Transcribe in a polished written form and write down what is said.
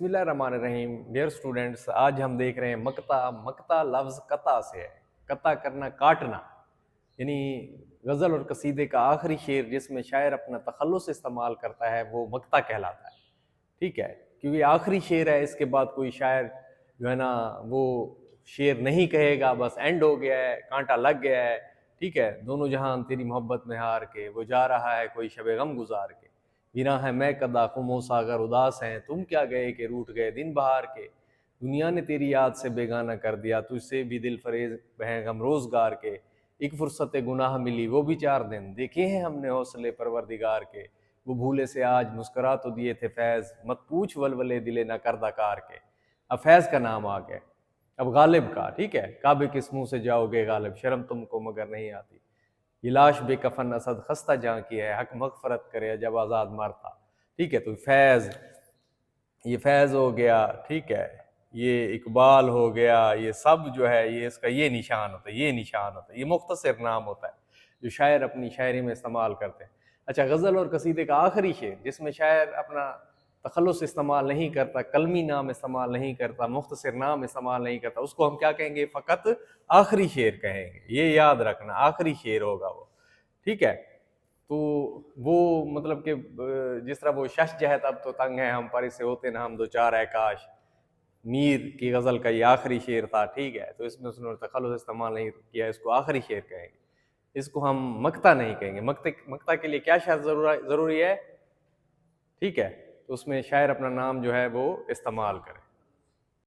بسم اللہ الرحمن الرحیم. ڈیئر اسٹوڈنٹس، آج ہم دیکھ رہے ہیں مقطع. مقطع لفظ قطع سے ہے، قطع کرنا، کاٹنا. یعنی غزل اور قصیدے کا آخری شعر جس میں شاعر اپنا تخلص استعمال کرتا ہے وہ مقطع کہلاتا ہے. ٹھیک ہے، کیونکہ یہ آخری شعر ہے. اس کے بعد کوئی شاعر جو ہے نا وہ شعر نہیں کہے گا، بس اینڈ ہو گیا ہے، کانٹا لگ گیا ہے. ٹھیک ہے، دونوں جہان تیری محبت میں ہار کے وہ جا رہا ہے کوئی شب غم گزار کے. بنا ہے میں کدا خم و ساغر اداس ہیں، تم کیا گئے کہ روٹ گئے دن بہار کے. دنیا نے تیری یاد سے بیگانہ کر دیا، تجھ سے بھی دل فریز ہیں غم روزگار کے. ایک فرصت گناہ ملی وہ بھی 4 دن، دیکھے ہیں ہم نے حوصلے پروردگار کے. وہ بھولے سے آج مسکرا تو دیے تھے فیض، مت پوچھ ولولے دلے نہ کردہ کار کے. اب فیض کا نام آ گیا، اب غالب کا. ٹھیک ہے، کعبے کس منہ سے جاؤ گے غالب، شرم تم کو مگر نہیں آتی. یہ لاش بے کفن اسد خستہ جاں کی ہے، حق مغفرت کرے جب آزاد مارتا. ٹھیک ہے، تو فیض، یہ فیض ہو گیا. ٹھیک ہے، یہ اقبال ہو گیا. یہ سب جو ہے یہ اس کا یہ نشان ہوتا ہے، یہ نشان ہوتا ہے. یہ مختصر نام ہوتا ہے جو شاعر اپنی شاعری میں استعمال کرتے ہیں. اچھا، غزل اور قصیدے کا آخری شعر جس میں شاعر اپنا تخلص استعمال نہیں کرتا، کلمی نام استعمال نہیں کرتا، مختصر نام استعمال نہیں کرتا، اس کو ہم کیا کہیں گے؟ فقط آخری شعر کہیں گے. یہ یاد رکھنا، آخری شعر ہوگا وہ. ٹھیک ہے، تو وہ مطلب کہ جس طرح وہ شش جہت اب تو تنگ ہے ہم پر اسے ہوتے نہ ہم دو چار ہے کاش، میر کی غزل کا یہ آخری شعر تھا. ٹھیک ہے، تو اس میں اس نے تخلص استعمال نہیں کیا، اس کو آخری شعر کہیں گے. اس کو ہم مقطع نہیں کہیں گے. مقطع کے لیے کیا شرط ضروری ہے؟ ٹھیک ہے، تو اس میں شاعر اپنا نام جو ہے وہ استعمال کرے.